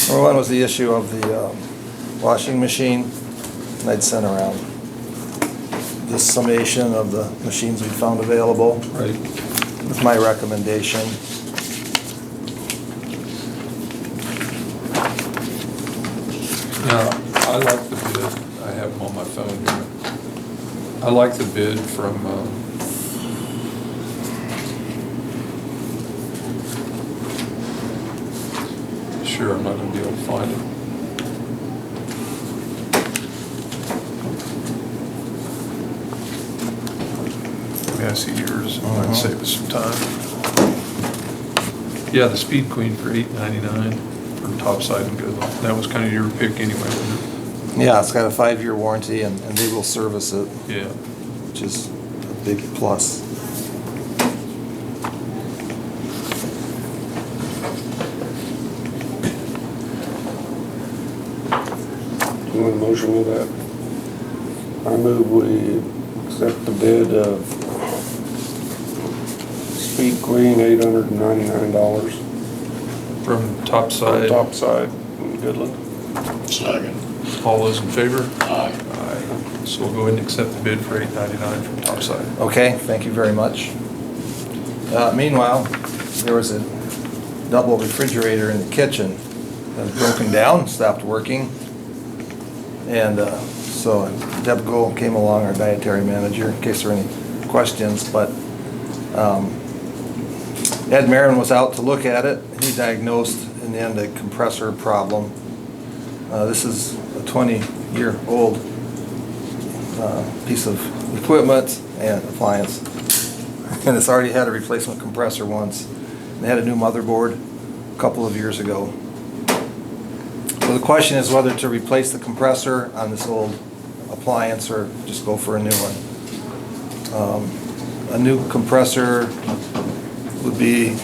Number one was the issue of the washing machine, and I'd sent around this summation of the machines we found available Right. with my recommendation. Now, I like the bid, I have them on my phone here. I like the bid from, sure, I'm not gonna be able to find it. May I see yours? Might save us some time. Yeah, the Speed Queen for $8.99 for topside and good. That was kind of your pick anyway, wasn't Yeah, it's got a 5-year warranty and they will service it, it? Yeah. which is a big plus. You want a motion with that? I move we accept the bid of Speed Queen, $899. From topside. Top side in Goodland. Second. All those in favor? Aye. Aye. So we'll go ahead and accept the bid for $8.99 from topside. Okay, thank you very much. Meanwhile, there was a double refrigerator in the kitchen that was broken down, stopped working. And so Deb Gold came along, our dietary manager, in case there are any questions, but Ed Marin was out to look at it. He diagnosed in the end a compressor problem. This is a 20-year-old piece of equipment and appliance. And it's already had a replacement compressor once. They had a new motherboard a couple of years ago. So the question is whether to replace the compressor on this old appliance or just go for a new one. A new compressor would be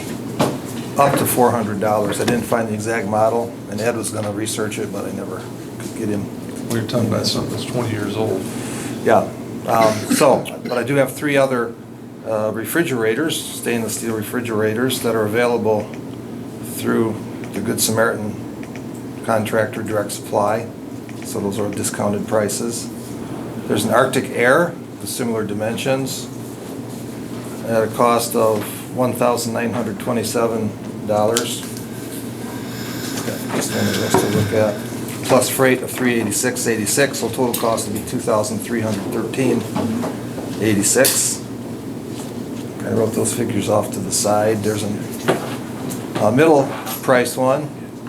up to $400. I didn't find the exact model, and Ed was going to research it, but I never could get him. We were talking about something that's 20 years old. Yeah, but I do have 3 other refrigerators, stainless steel refrigerators, that are available through the Good Samaritan contractor direct supply. So those are discounted prices. There's an Arctic Air with similar dimensions at a cost of $1,927. Just one of those to look at. Plus freight of $386.86, so total cost would be $2,313.86. I wrote those figures off to the side. There's a middle price one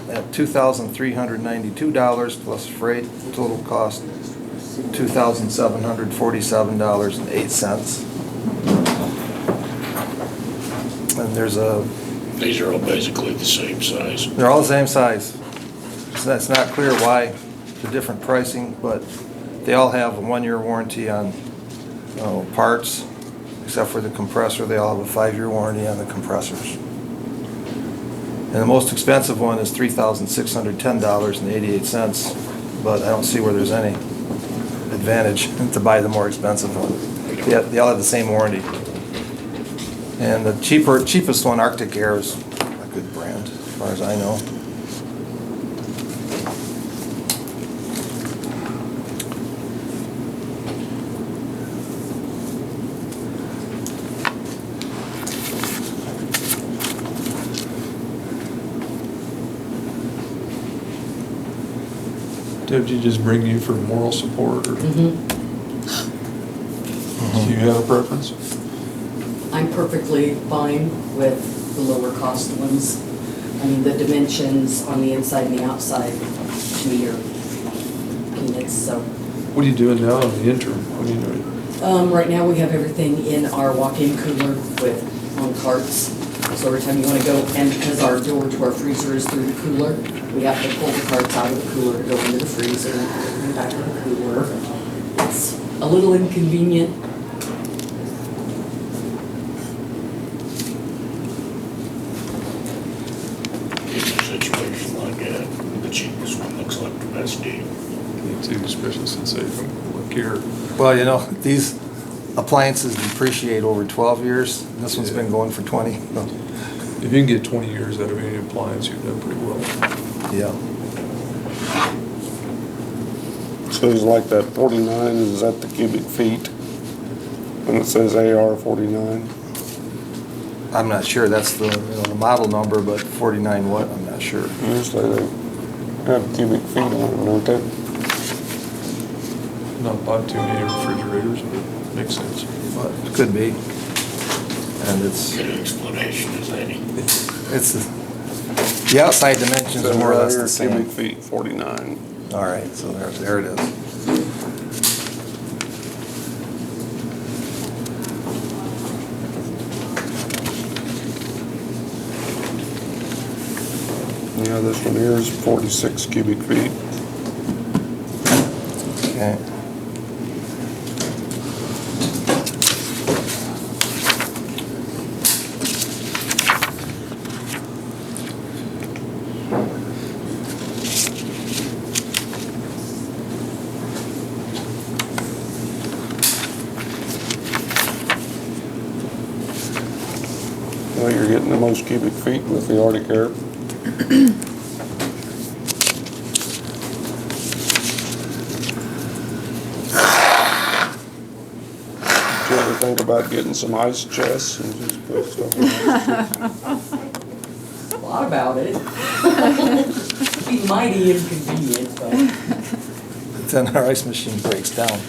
at $2,392 plus freight, total cost $2,747.08. And there's a... These are all basically the same size. They're all the same size. So that's not clear why the different pricing, but they all have a 1-year warranty on parts, except for the compressor. They all have a 5-year warranty on the compressors. And the most expensive one is $3,610.88, but I don't see where there's any advantage to buy the more expensive one. They all have the same warranty. And the cheapest one, Arctic Air, is a good brand, as far as I know. Deb, did you just bring you for moral support, or do you have a preference? I'm perfectly fine with the lower cost ones. I mean, the dimensions on the inside and the outside to me are peanuts, so. What are you doing now in the interim? What are you doing? Right now, we have everything in our walk-in cooler on carts. So every time you want to go, and because our door to our freezer is through the cooler, we have to pull the carts out of the cooler to go into the freezer and put them back in the cooler. It's a little inconvenient. In a situation like that, the cheapest one looks like the best deal. Me too, especially since they don't look here. Well, you know, these appliances depreciate over 12 years. This one's been going for 20. If you can get 20 years out of any appliance, you've done pretty well. Yeah. So it's like that 49, is that the cubic feet? When it says AR 49? I'm not sure, that's the, the model number, but 49 what, I'm not sure. Usually they have cubic feet on them, don't they? Not bought too many refrigerators, but makes sense. But it could be. And it's, Good explanation, is any. the outside dimensions are more or less the Says right here, same. cubic feet, 49. All right, so there it is. Yeah, this one here is 46 cubic feet. Okay. Well, you're getting the most cubic feet with the Arctic Air. Did you ever think about getting some ice chests and just put stuff in there? Thought about it. Be mighty inconvenient, but. Then our ice machine breaks down. Don't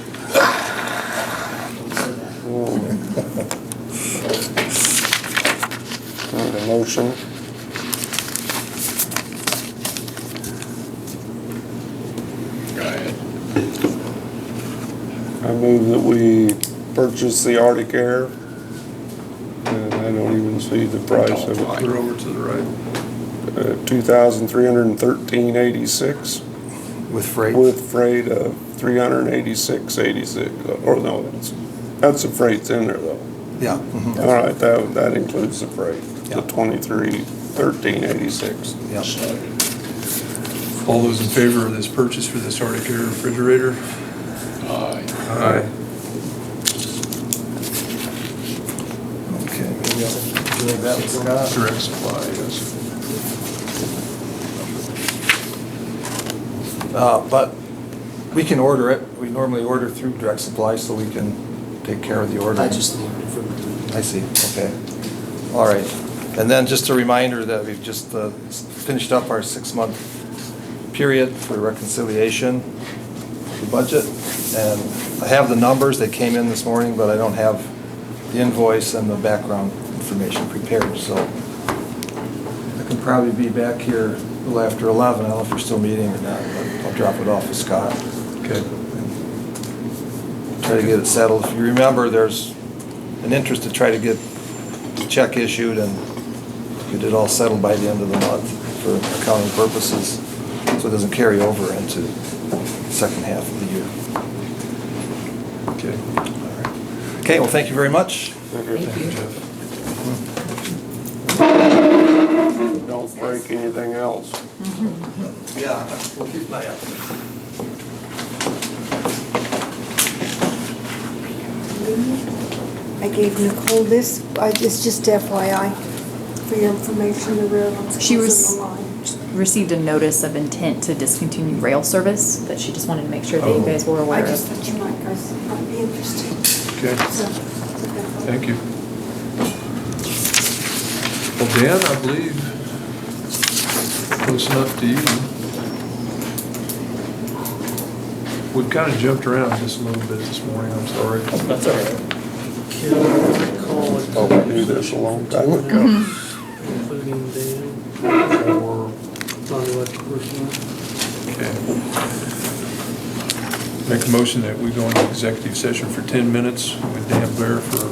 say that. Need a motion? Go ahead. I move that we purchase the Arctic Air. And I don't even see the price of it. They're over to the right. $2,313.86 With freight? with freight of $386.86. Or no, that's the freight's in there though. Yeah. Mhm. All right, that includes the freight, Yeah. the $2313.86. Yeah. Second. All those in favor of this purchase for this Arctic Air refrigerator? Aye. Aye. Okay, maybe I'll do that one, Scott. Direct supply, yes. But we can order it. We normally order through Direct Supply, so we can take care of the order. I just need it from I see, okay. All right. And then just a reminder that we've just finished up our 6-month period for reconciliation, the budget. And I have the numbers, they came in this morning, but I don't have the invoice and the background information prepared, so I can probably be back here a little after 11. I don't know if you're still meeting or not, but I'll drop it off with Scott. Okay. Try to get it settled. If you remember, there's an interest to try to get the check issued and get it all settled by the end of the month for accounting purposes, so it doesn't carry over into the second half of the year. Okay. Okay, well, thank you very much. Thank you. Jeff. Don't break anything else. Yeah, we'll keep an eye out. I gave Nicole this, it's just FYI, for your information, the railroad's She closing was- the line. Received a notice of intent to discontinue rail service that she just wanted to make sure that you guys were I aware just of. thought you guys might be interested, Okay, so. thank you. Well, Dan, I believe, close enough to you. We've kind of jumped around just a little bit this morning, I'm sorry. That's all right. Can I call it? Oh, we knew this a long time ago. Including Dan, Or, non-elected personnel. okay. Make a motion that we go into executive session for 10 minutes with Dan Blair for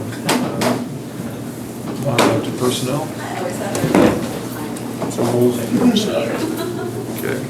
non-elected personnel. So move. Second. Okay.